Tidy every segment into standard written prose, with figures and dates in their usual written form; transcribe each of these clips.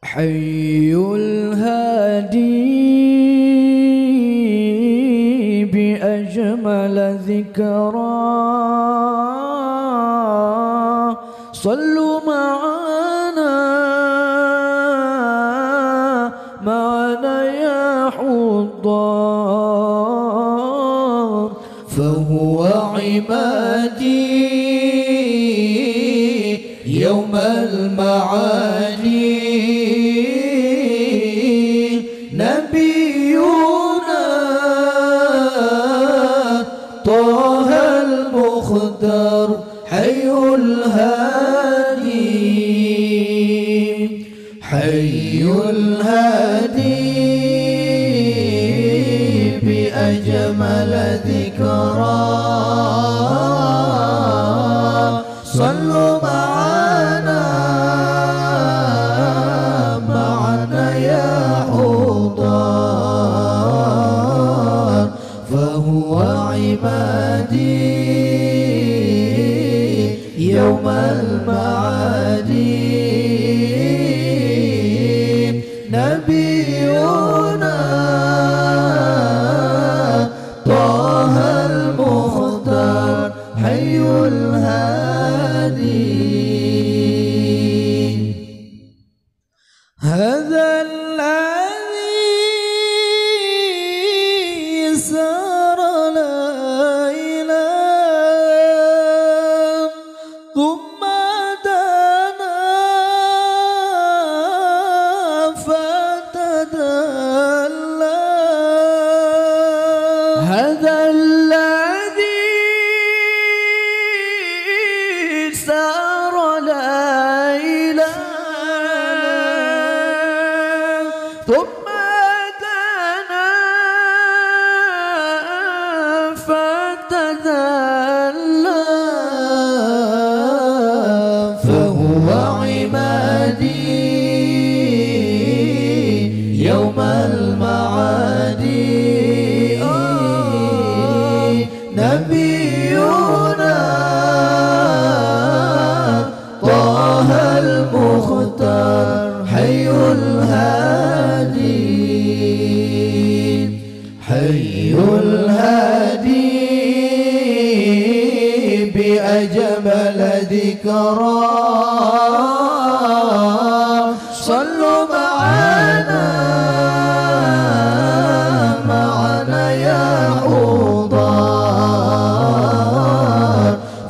حي الهادي بأجمل ذكرى صلوا معنا يا حضار فهو عمادي يوم المعادي نبينا طه المختار حي الهادي حي الهادي بأجمل ذكرى صلوا معنا يا حضار فهو عبادي يوم المعادي نبينا طه المختار حي الهادي هذا الذي سار ليلا ثم دنا فتدلى هذا الذي سار ليلا ثم دنا فتدلى فهو عمادي يوم المعادي نبينا طه المختار حي الهادي حي الهادي بأجمل ذكرى صلوا معنا يا حضار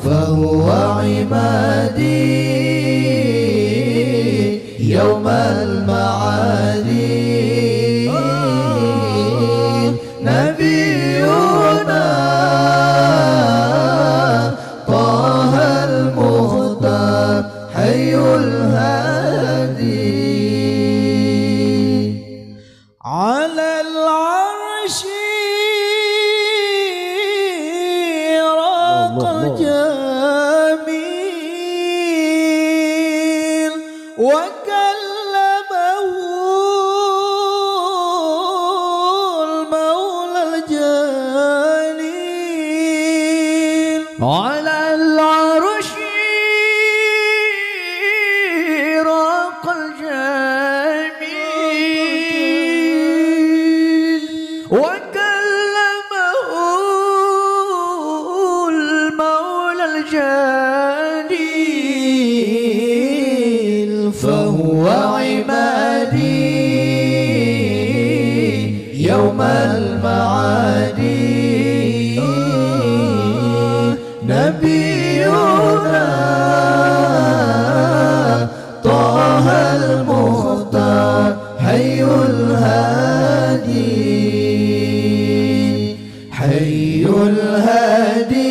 فهو عمادي يوم المعادي نبينا طه المختار حي الهادي على العرش راق الجميل وكلمه المولى الجليل على العرش راق الجميل وكلمه المولى الجليل فهو عمادي يوم المعادي نبينا طه المختار حي الهادي حي الهادي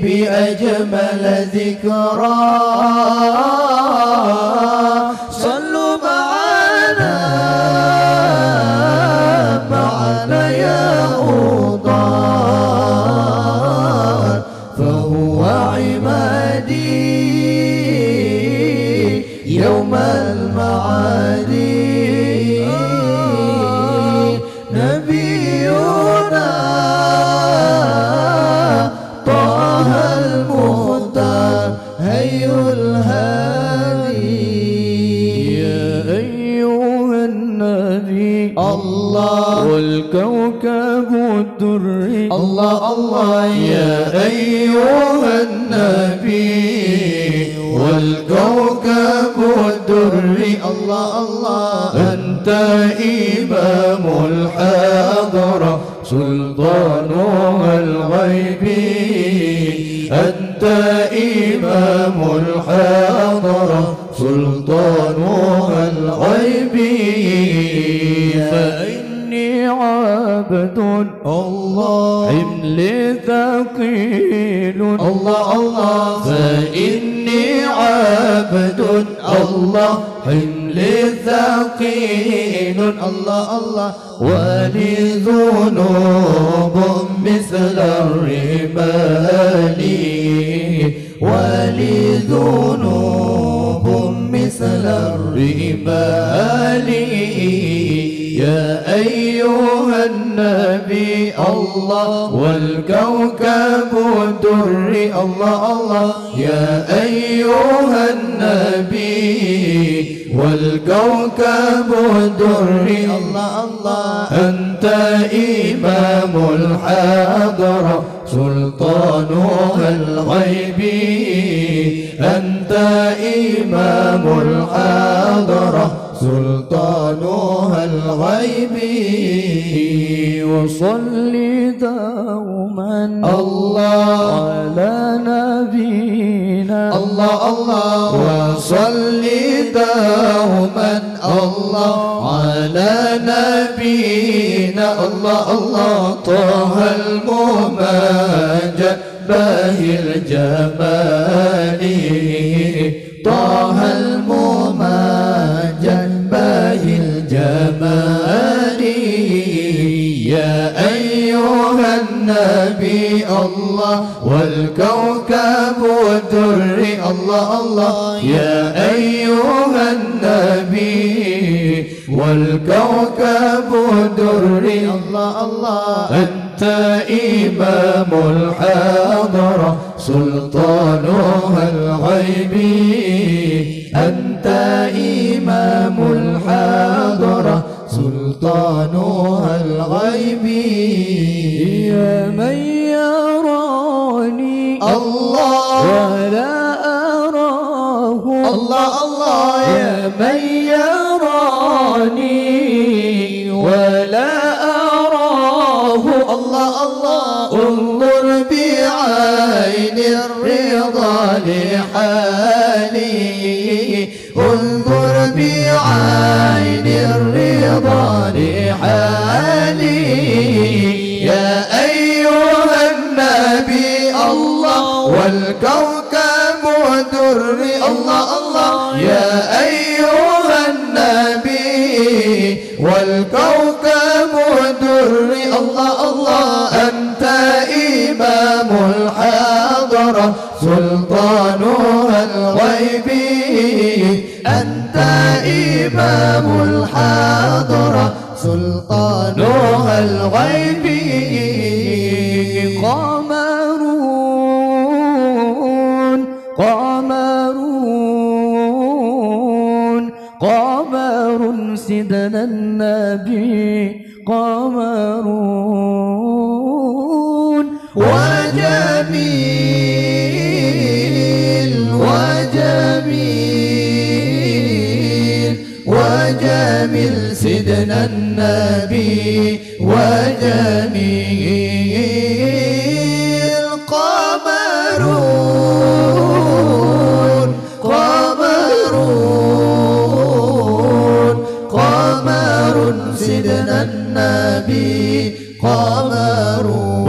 بأجمل ذكرى صلوا معنا يا حضار فهو عمادي يوم المعادي نبينا طه المختار حي الهادي الله والكوكب الدري الله الله يا أيها النبي والكوكب الدري الله الله أنت إمام الحضرة سلطانها الغيبي أنت إمام الحضرة سلطانها الغيبي فإني عبد الله حملي ثقيل الله الله فإني عبد الله حملي ثقيل الله الله ولي ذنوب مثل الرمال ولي ذنوب مثل الرمال يا أيها النبي الله والكوكب الدري الله الله يا أيها النبي والكوكب الدري الله الله أنت إمام الحضرة سلطانها الغيبي أنت إمام الحضرة سلطانها الغيبي وصلي دوما الله على نبينا الله الله وصلي دوما الله على نبينا الله الله طه الممجد باهي الجمال طه الممجد باهي الجمال يا أيها النبي الله والكوكب الدري الله الله يا أيها النبي والكوكب الدري الله الله أنت إمام الحضرة سلطانها الغيبي أنت إمام الحضرة سلطانها الغيبي يا من يراني الله ولا أراه الله الله يا من يراني ولا أراه الله الله انظر بعين الرضا لحالي انظر بعين الرضا لحالي يا أيها النبي الله والكوكب الدري الله الله يا أيها النبي والكوكب الدري الله الله أنت إمام الحضرة سلطانها الغيبي أنت إمام الحضرة سلطانها الغيبي قمر سيدنا النبي قمرون وجميل سيدنا النبي وجميل قمرون سيدنا النبي قمرون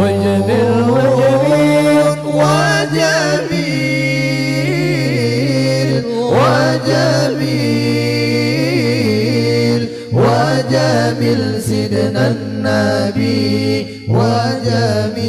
وجميل سيدنا النبي وجميل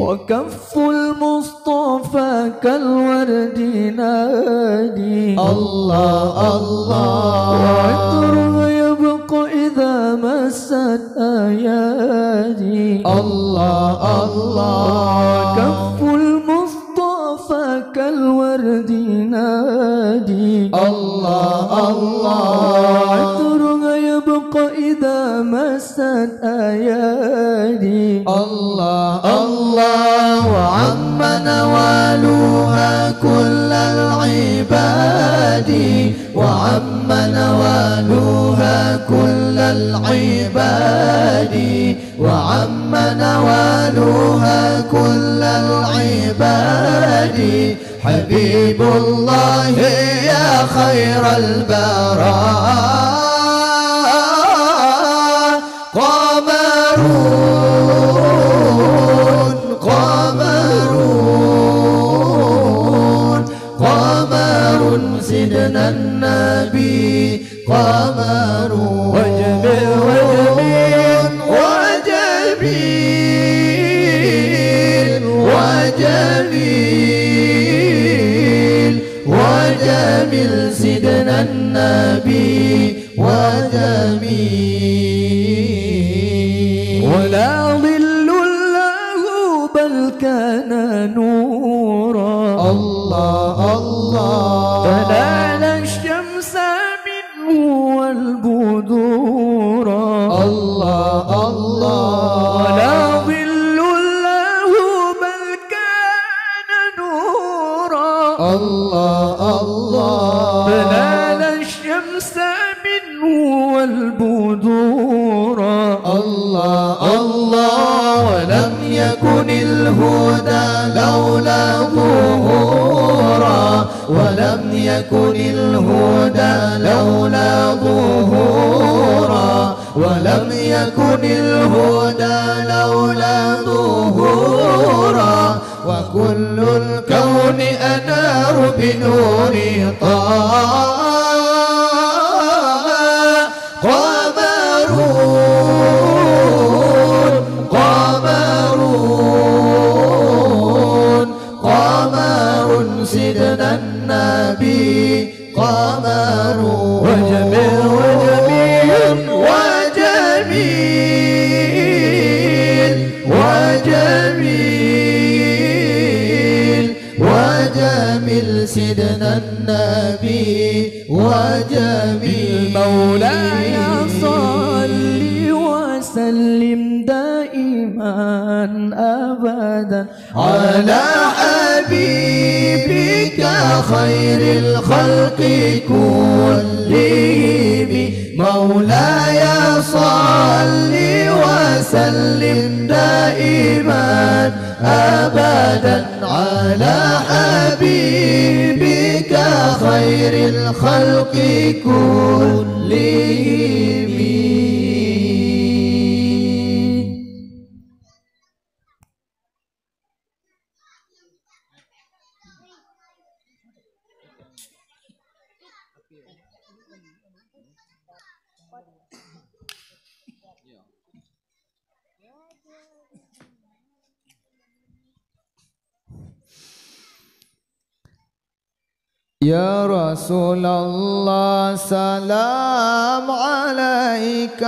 وكف المصطفى كالورد نادي الله الله وعطره يبقى إذا مست أيادي الله الله كف المصطفى كالورد نادي الله الله عطره نوالها كل العباد وعم نوالها كل العباد وعم نوالها كل العباد حبيب الله يا خير البراء قمرون قمرون قمر سيدنا النبي قمر وجميل وجميل وجميل وجميل سيدنا النبي وجميل ولا ظل له بل كان نورا الله الله فنال الشمس منه والبدورا الله الله ولا ظل له بل كان نورا الله الله فنال الشمس منه والبدورا الله الله ولم يكن الهدى لولا ظهورا ولم يكن الهدى لولا ظهورا ولم يكن الهدى لولا ظهورا وكل الكون أنار بنور طه قمرون قمرون قمر سيدنا النبي قمر وجميل وجميل وجميل وجميل سيدنا النبي وجميل مولاي صل وسلم دائما أبدا على حبيبك خير الخلق كلهم مولاي صل وسلم دائما أبدا على حبيبك خير الخلق كلهم. يا رسول الله سلام عليك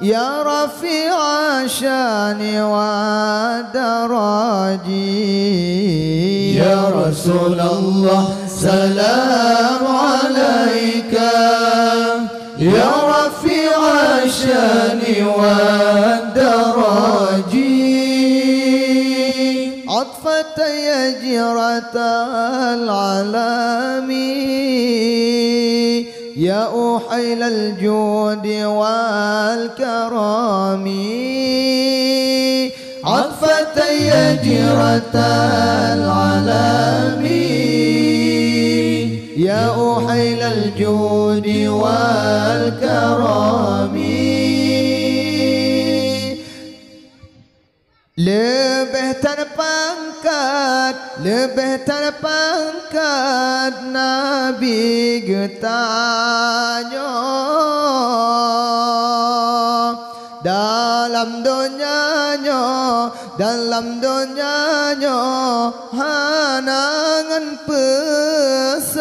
يا رفيع الشان والدرج يا رسول الله سلام عليك يا رفيع الشان والدرج عطفة يجرة العالم يا أحيل الجود والكرم عطفة يجرة العالم يا أحيل الجود والكرم lebih terpangkat Nabi getanya dalam dunianya hanangan pesan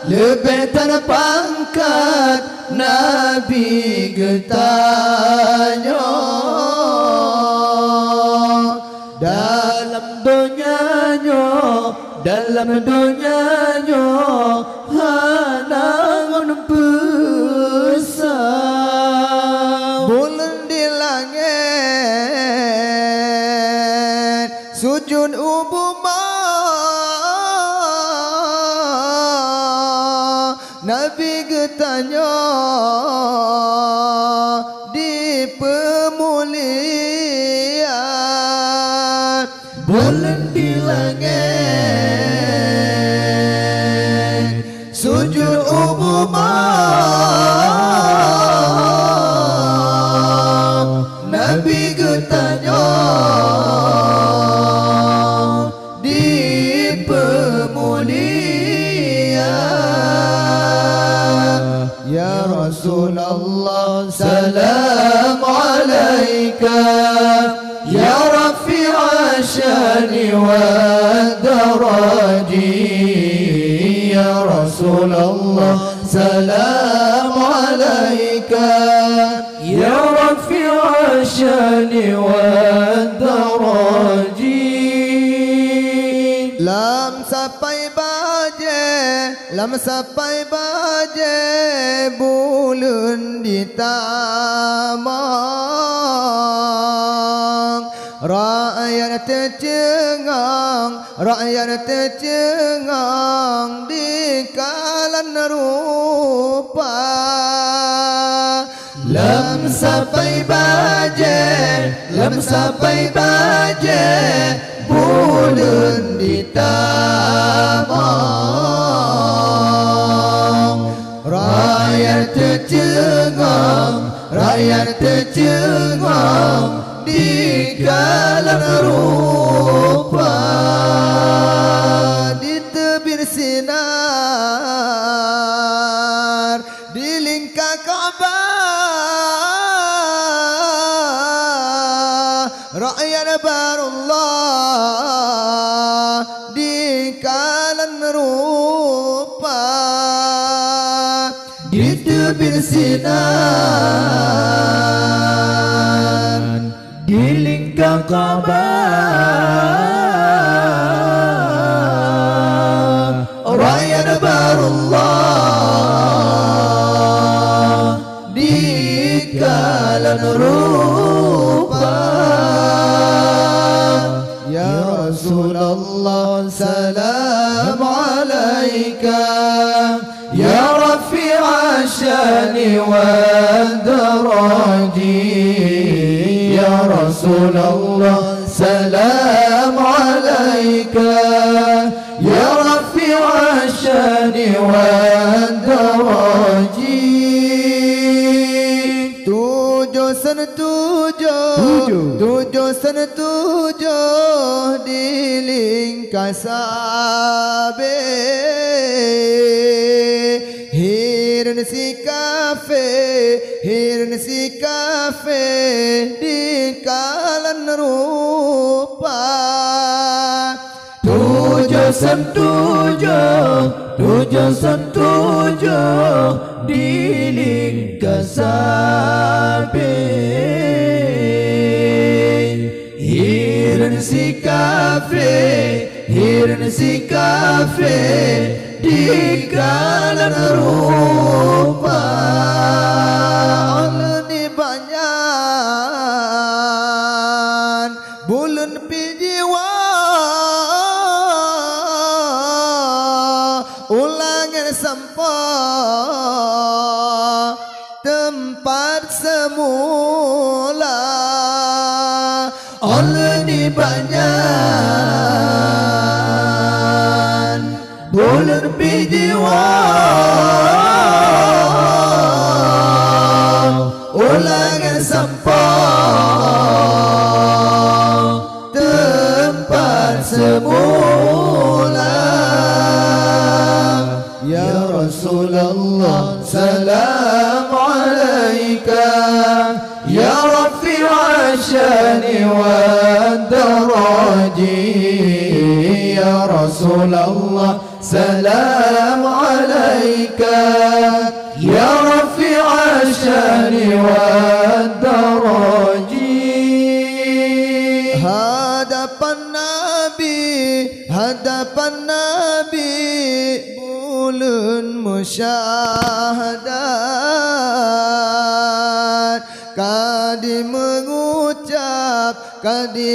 lebih terpangkat Nabi getanya dalam dunianya hanangan pesan bulan sujud ubuma Nabi getanya di pemulihan bulan di langit sujud ubuma Nabi getanya di pemulihan Ya Rasulullah salam alaika Ya Rafi'a syani wa daraji Ya Rasulullah salam alaika Ya Rafi'a syani wa daraji Lam sampai baje bulan ditamang Rakyat tercengang di kalan rupa Lam sampai baje bulan ditamang Rakyat tercengang di kalan rupa di tebir sinar di lingkar Ka'bah rakyat barullah di kalan rupa di tebir sinar di lingkar Ka'bah rakyat barullah di kalan rupa Ya Rasulullah salam alaika Ya Rafi'a syani wa daraji Ya Rasulullah salam alaika Ya Rafi'a syani wa daraji tujuh di lingkar sabe Hirin si kafe di kalan rupa tujuh di lingkar sabe Hirin si kafe di kalan rupa Alni banyak bulan pijiwa ulangan sampah tempat semula Alni banyak bulan pijiwa ulangan sampah tempat semula Ya Rasulullah salam alaika Ya Rafi'a syani wa daraji Ya Rasulullah salam alaika Ya Rafi'a syani wa daraji Hadapan Nabi bulan musyahadat kadi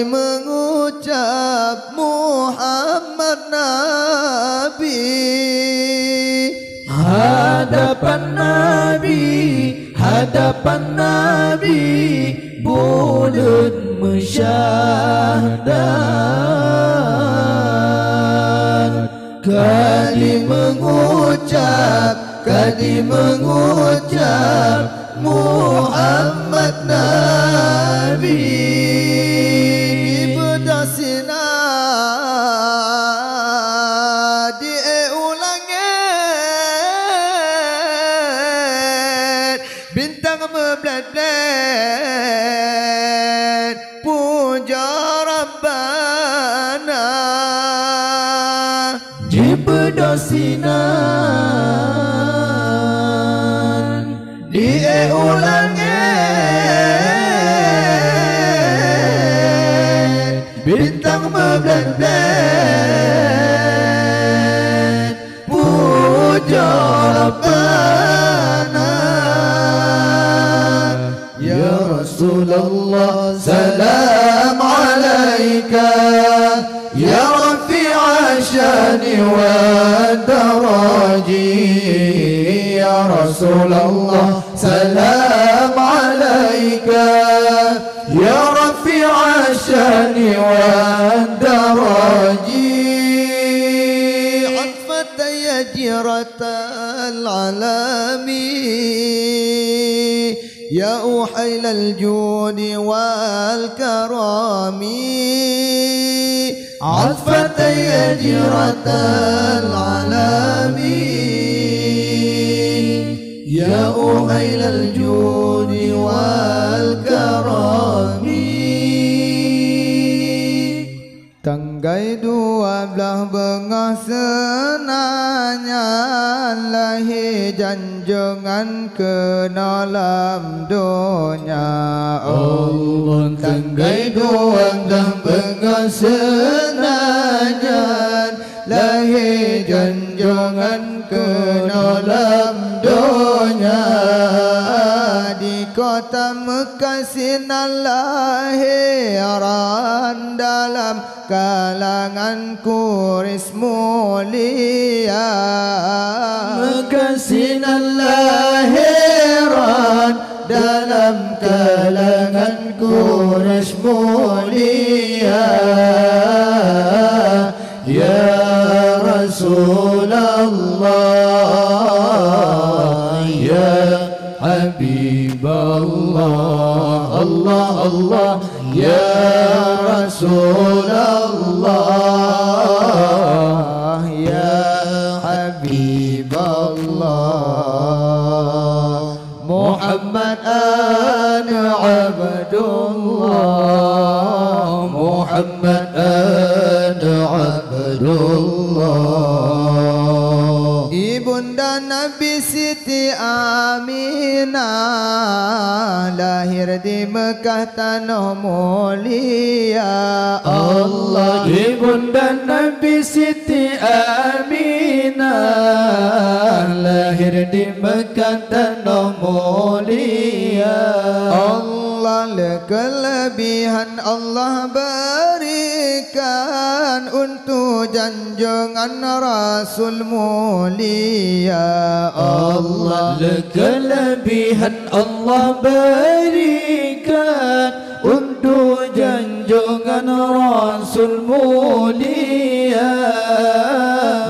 mengucap Muhammad Nabi. Hadapan Nabi bulan musyahadat. Kadi mengucap Muhammad Nabi. Berdasina di ulangit, bintang membelat-belat puja Rabbana. Di berdasinan di ulangit, bintang membelat-belat puja Rabbana. Ya Rasulullah salam alaika, ya rafi'a syani wa daraji. Ya Rasulullah salam alaika, ya rafi'a syani wa daraji. Atfat ya jiratal alami, ya uhail al-jud wal-karam. عطفت يجرة العالمين يا أهيل الجود والكرم. Tanggai dua belah bengah senanya, lahir janjangan ke dalam dunia. Allah tanggai dua belah bengah senanya, lahir janjangan ke dalam dunia. Di kota Mekah sinar lahiran dalam kalangan Quraisy mulia. Mekah sinar lahiran dalam kalangan Quraisy mulia. Ya Rasulullah, ya Habiballah, Allah Allah, ya Rasulullah, ya Habiballah. Muhammad ana abdullah, Muhammad ana abdullah. Ibunda Nabi Siti Aminah lahir di Mekah tanah mulia. Allah. Ibunda Nabi Siti Aminah lahir di Mekah tanah mulia. Allah kelebihan Allah berikan untuk junjungan Rasul mulia. Allah kelebihan Allah berikan untuk junjungan Rasul mulia.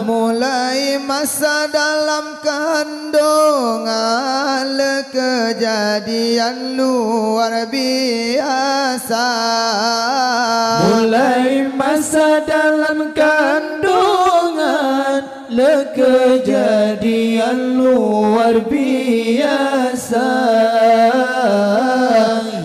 Mulai masa dalam kandungan kejadian luar biasa. Mulai masa dalam kandungan kejadian luar biasa.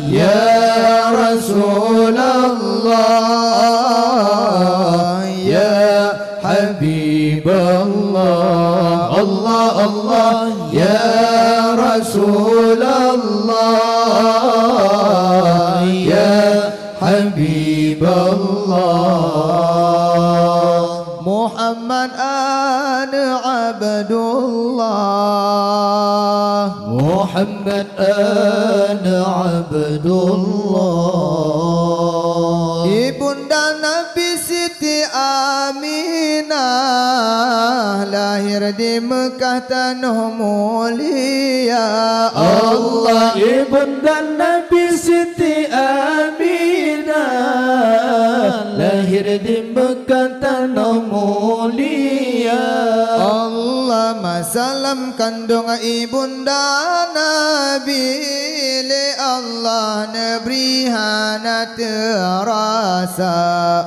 Ya Rasulullah, ya Habiballah, Allah Allah, ya Rasulullah, ya Habiballah. Muhammad ana abdullah, Muhammad ana Abdullah. Ibunda Nabi Siti Aminah lahir di Mekah tanah mulia Allah. Ibunda Nabi Siti Aminah lahir di Mekah tanah mulia Allah. Masalam kandung ibunda Nabi le Allah neberi hana terasa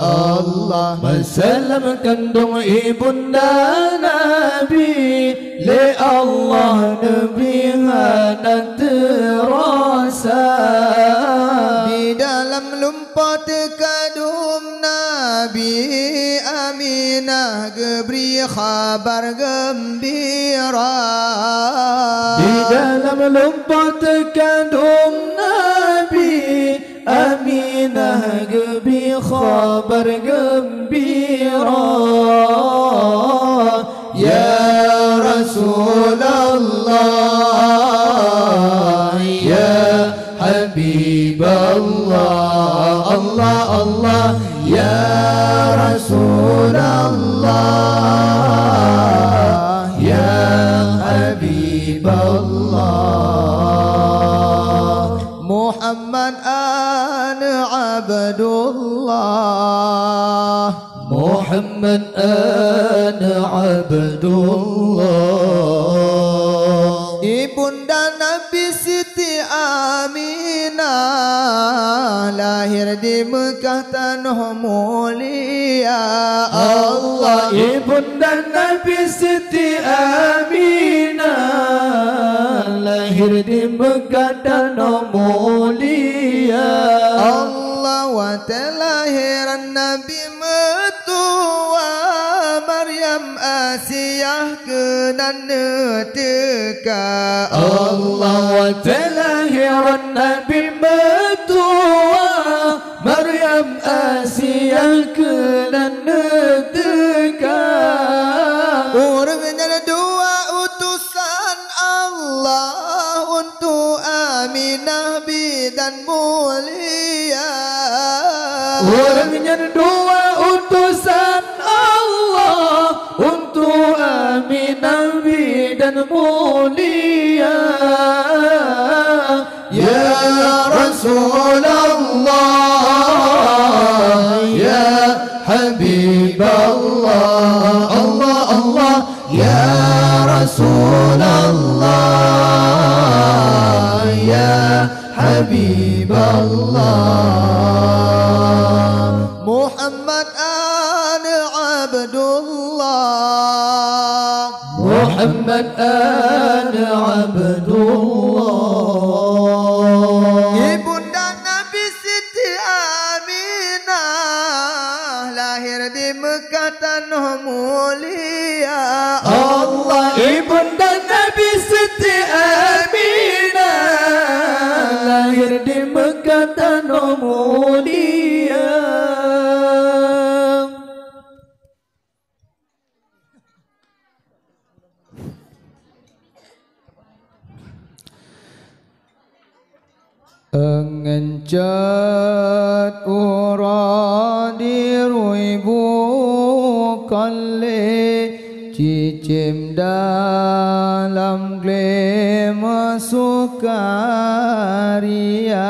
Allah. Masalam kandung ibunda Nabi le Allah neberi hana terasa. Di dalam lumpat kadum Nabi Aminah geberi khabar gembira. Di dalam lumpat kandung Nabi Aminah geberi khabar gembira. Ya Rasulullah, ya Habiballah, Allah Allah, ya Rasulullah, ya Habiballah. Muhammad ana Abdullah, Muhammad ana Abdullah. ibunda Nabi Siti Aminah lahir di Mekah tanah mulia Allah. Ibunda Nabi Siti Aminah lahir di Mekah tanah mulia Allah. Wa telahiran Nabi metua Maryam Asiyah kenan teka Allah. Wa telahiran Nabi metua Maryam Asiyah kenan teka. Orangnya dua utusan Allah untuk Aminah bidan mulia. Orangnya dua utusan Allah untuk Aminah bidan mulia. Ya Rasulullah, ya Habiballah, Allah Allah, ya Rasulullah, ya Habiballah. Muhammad ana Abdullah, Muhammad ana Abdullah. ibunda Nabi Siti Aminah lahir di Mekah tanah mulia Allah. Ibunda Nabi Siti Aminah lahir di Mekah tanah mulia. Engencat ura diruibu kale cicim dalam gle masuk karya.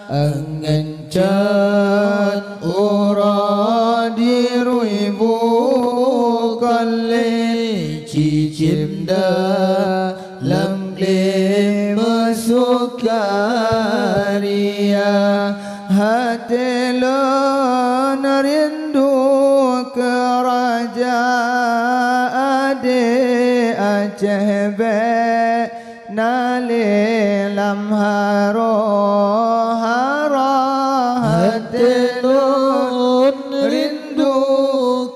Engencat ura diruibu kale cicim dalam gle masuk karya. Hati lon rindu ke raja ade Aceh be nale lam haro hara. Hati lon rindu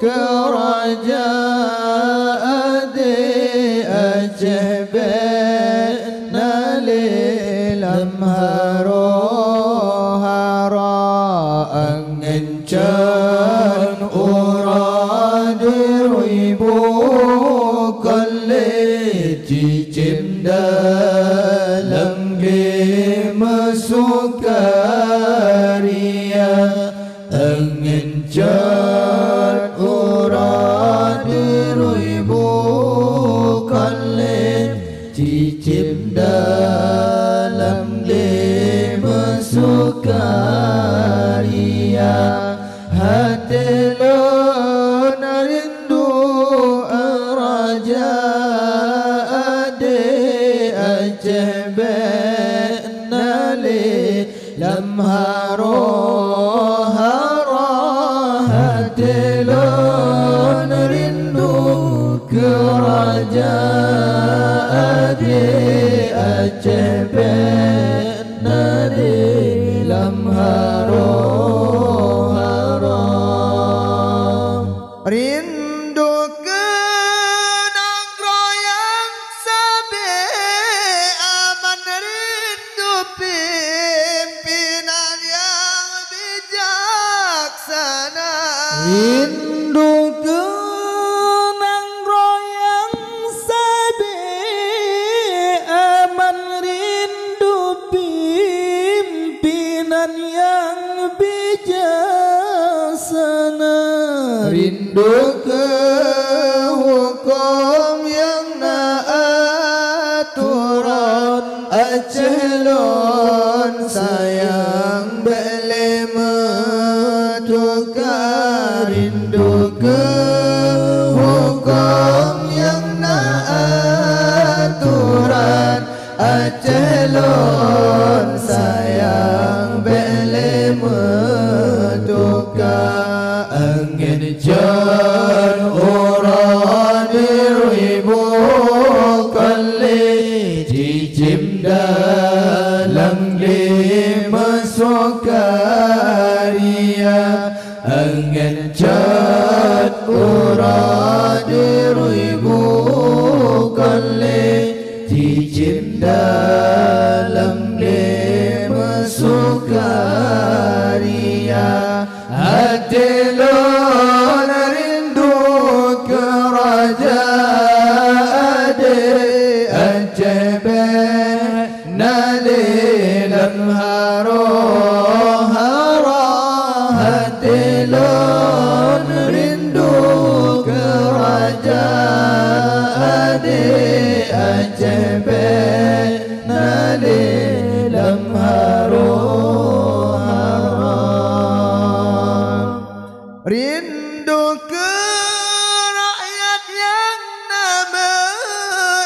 ke raja ade Aceh be nale lam haro hara. Angencan ura diribu kale cicim dalam sukaria angin cat ora diribu kali cicip dalam lima sukaria hati lon rindu raja ade Aceh benali lam haro hati lon rindu ke raja ade Aceh benali lam haro rindu ke negara yang sabi aman rindu pimpinan yang bijaksana rindu ke negara yang sabi aman rindu pimpinan yang bijaksana rindu ke hukum yang naaturan Aceh lon sayang belema tukar rindu ke hukum yang naaturan Aceh lon sayang belema tukar angin jan ora diribu kali cicim dalam lima sukaria angin jan ora diribu kali cicim dalam lima sukaria hati lon rindu ke raja ade Aceh benali lam haro hati lon rindu ke raja ade Aceh benali lam haro rindu ke rakyat yang nama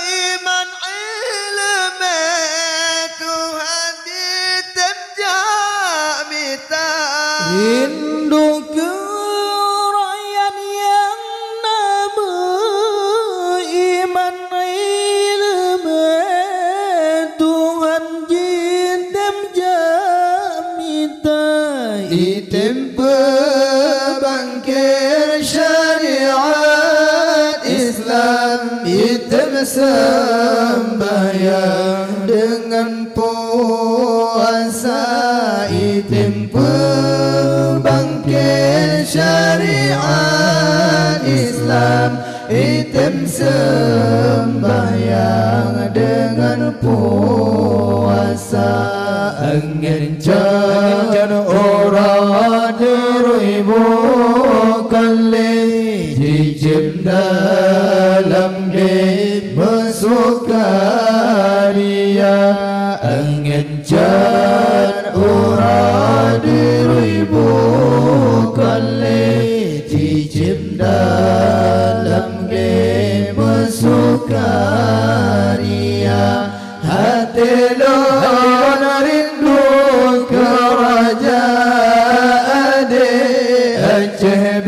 iman ilmu Tuhan ditemjamita rindu ke rakyat yang nama iman ilmu Tuhan jintem jamita item bangkir syariat Islam item sembahyang dengan puasa item bangkir syariat Islam item sembahyang dengan puasa angin jan ora diribu kali cicip dalam lima sukaria angin jan ora diribu kali cicip dalam lima sukaria hati lon rindu ke raja ade Aceh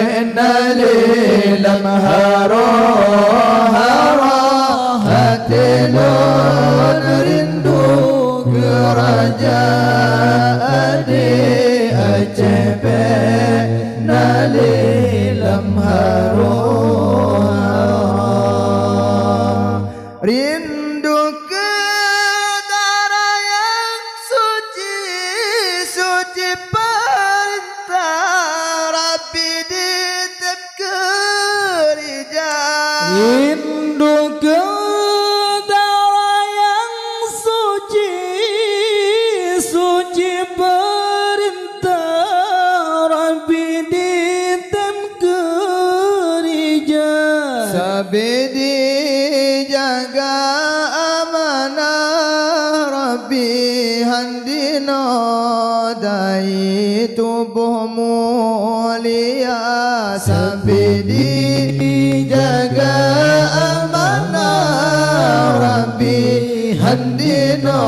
benali lam haro hati lon rindu ke raja ade Aceh benali lam haro rindu ke darah yang suci suci perintah Rabbi ditip gereja rindu ke darah yang suci perintah Rabbi ditem kerja Sabedi jaga amanah Rabbi handino dai tubuh mulia Sabedi jaga amanah Rabbi handino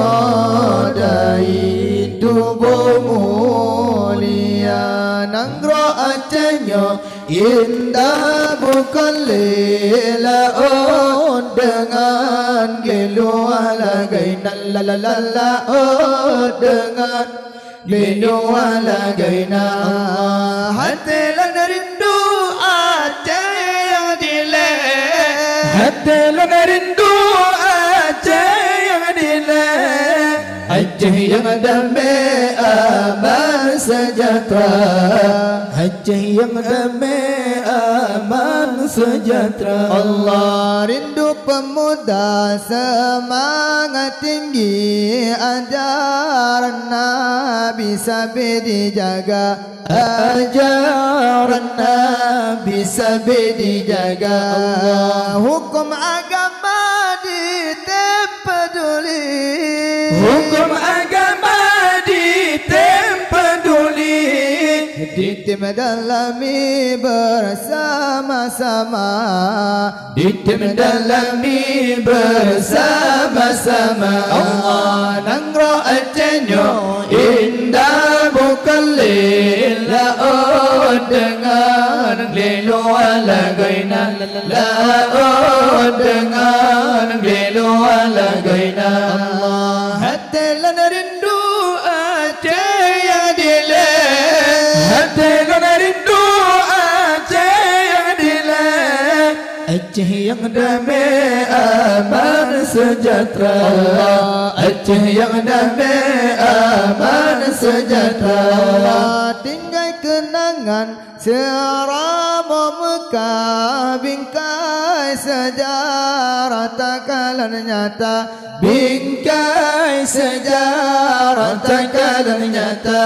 dai tubuh mulia Nangro Acehnya indah bukan lela oh dengan gelu alagai la la la la oh dengan gelu alagai na hati lan rindu Aceh yang dile hati lan rindu Aceh yang dile Aceh yang damai aman sejahtera Aceh yang damai aman sejahtera Allah rindu pemuda semangat tinggi ajaran Nabi sampai dijaga ajaran Nabi sampai dijaga Allah hukum agama ditempeduli hukum agama ditempeduli ditim dalami bersama-sama ditim dalami bersama-sama Allah nangro Acehnya indah bukan lela oh dengan lelu alagaina la oh dengan lelu alagaina Allah hati lan rindu Aceh yang dile hati lan rindu Aceh yang dile Aceh yang damai aman sejahtera Allah Aceh yang damai aman sejahtera Allah tinggal kenangan serama Mekah bingkai sejarah takalan nyata bingkai sejarah takalan nyata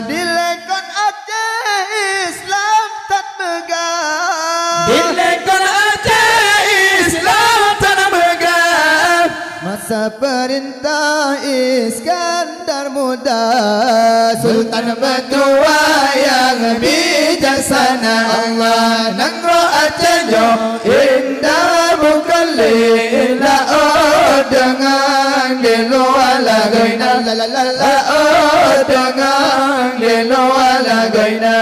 dilekon Aceh Islam tak megah dilekon Aceh Islam tak megah masa perintah Iskandar Muda Sultan Betua yang bijaksana Allah nangro Acehnya indah bukan lela oh dengan gelu alagaina la la la la oh dengan gelu alagaina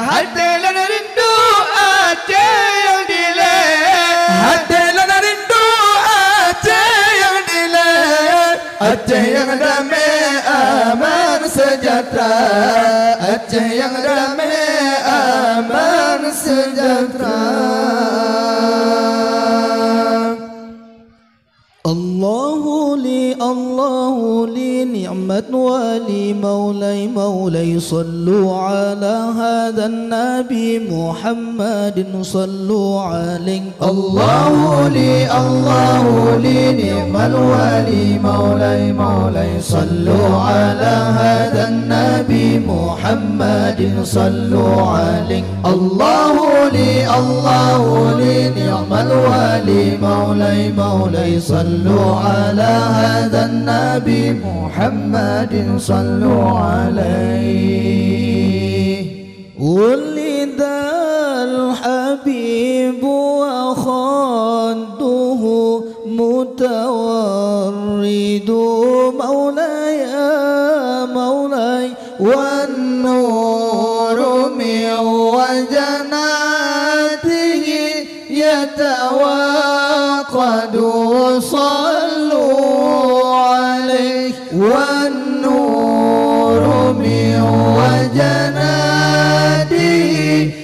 hati lan rindu Aceh yang dile hati lan rindu Aceh yang dile Aceh yang damai aman sejahtera Aceh yang damai aman sejahtera Allahu li ni'mat wali maulai sallu ala hadhan nabi Muhammadin sallu alaih Allahu li ni'mal wali maulai sallu ala hadhan nabi Muhammadin sallu alaih Allahu li ni'mal wali maulai sallu ala hadhan nabi Muhammadin sallu alaih ولد الحبيب وخده متورد مولاي والنور من وجناته يتواقد صلوا عليه والنور من وجناته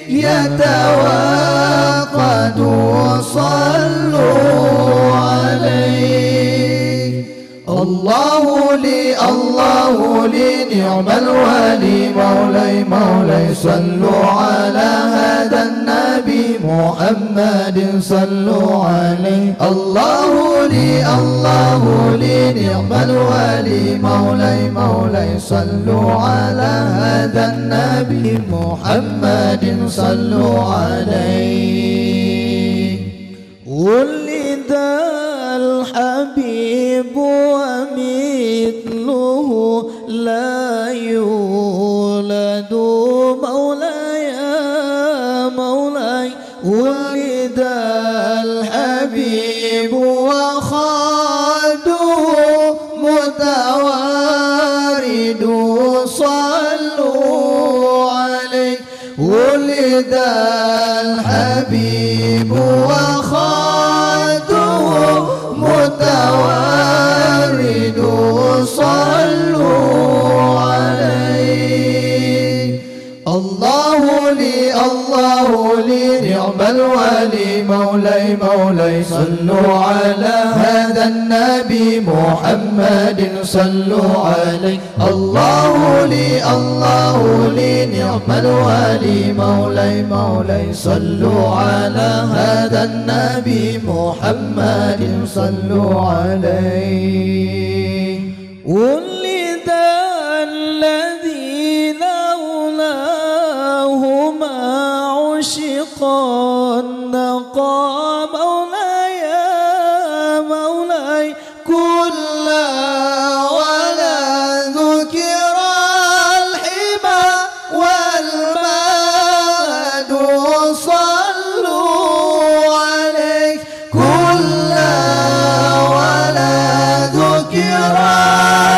يتواقد صلوا عليه الله لي لي نعم الولي مولاي مولاي صلوا على هذا النبي محمد صلوا عليه الله لي نعم الولي مولاي مولاي صلوا على هذا النبي محمد صلوا عليه ولد الحبيب ومثله لا يولد مولاي مولاي ولد الحبيب وخاده متوارد صلوا عليه ولد الحبيب وخاده متوارد صلوا عليه الله لي نعم الولي مولاي مولاي صلوا على هذا النبي محمد صلوا عليه الله لي نعم الولي مولاي مولاي صلوا على هذا النبي محمد صلوا عليه ولد الذي لولاه ما عشق النقى مولاي مولاي كل ولا ذكر الحمى والماد صلوا عليه كل ولا ذكر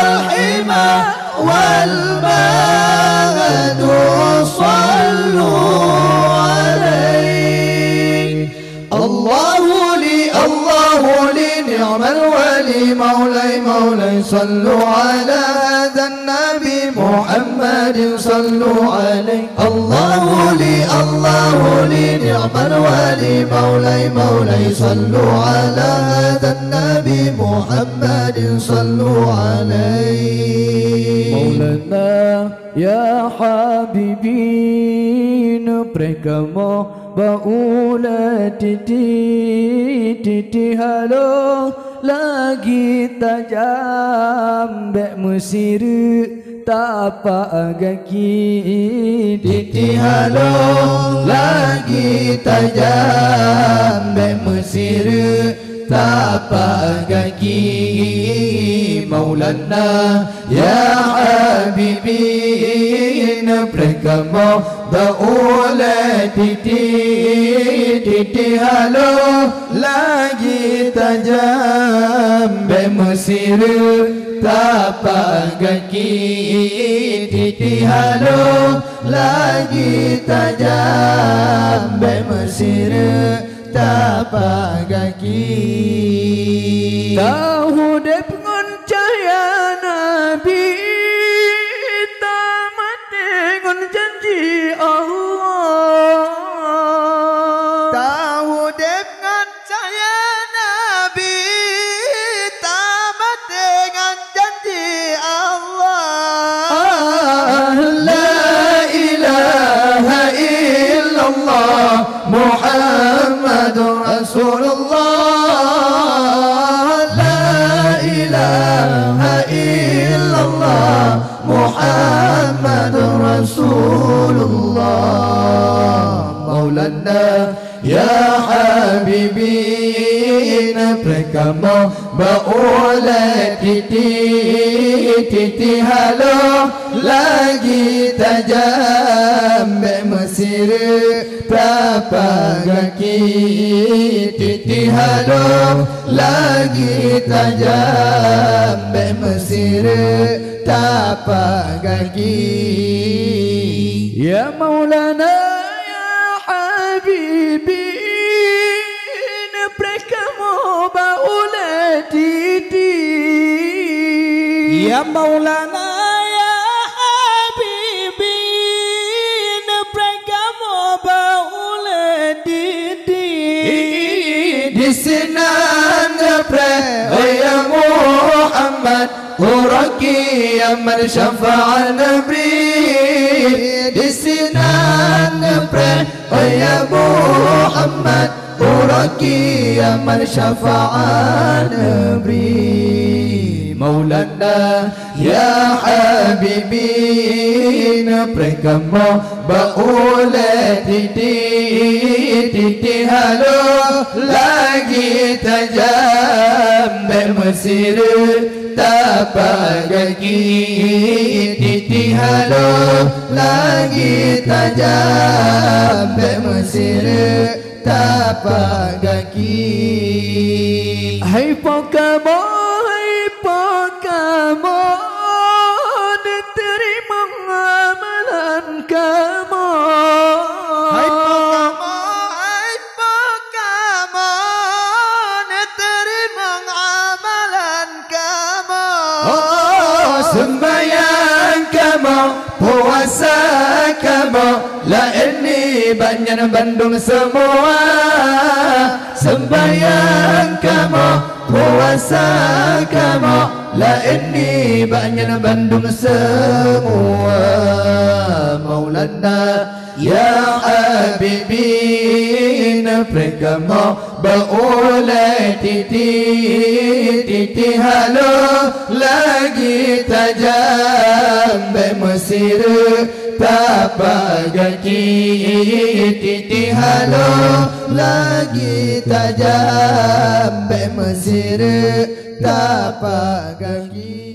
الحمى والماد صلوا عليه الله لي نعم الولي مولاي مولاي صلوا على هذا النبي محمد صلوا عليه الله لي نعم الولي مولاي مولاي صلوا على هذا النبي محمد صلوا عليه مولانا يا حبيبين بركمو Baula titi halo lagi tajam bek Mesir tapak kaki titi halo lagi tajam bek Mesir tapak kaki Maulana ya habibin bergamo baula titi halo lagi tajam bek Mesir tapak kaki titi halo lagi tajam bek Mesir tapak kaki tahu dep ngon cahaya Nabi tamat dengan janji Allah tahu dep ngon cahaya Nabi tamat dengan janji Allah la ilaha illallah Muhammadur Rasulullah la ilaha illallah Muhammadur Rasulullah Maulana ya habibin berkamo baula titi halo lagi tajam bek Mesir tapak kaki titi halo lagi tajam bek Mesir tapak kaki ya Maulana ya habibin berkamo baula titi ya Maulana ya habibin berkamo baula titi di sinan ngepre ya Muhammad uraki aman syafaat Nabi di sinan nepre ya Muhammad uraki aman syafaat Nabi Maulana ya Habibi nepre kamu baule titi halo lagi tajam bermesir tapak kaki titi halo lagi tajam bermesir tapak kaki. Hai Pokemon, diterima amalan kamu. Hai Pokemon, diterima amalan kamu. Oh, sembahyang kamu, puasa kamu, lah ini banyak Bandung semua. Sembahyang kamu, puasa kamu, lah ini banyak Bandung semua. Maulana ya Habibi nepre kamu baule titi halo lagi tajam bermesir tapak kaki titi halo lagi tajam bermesir tapak kaki.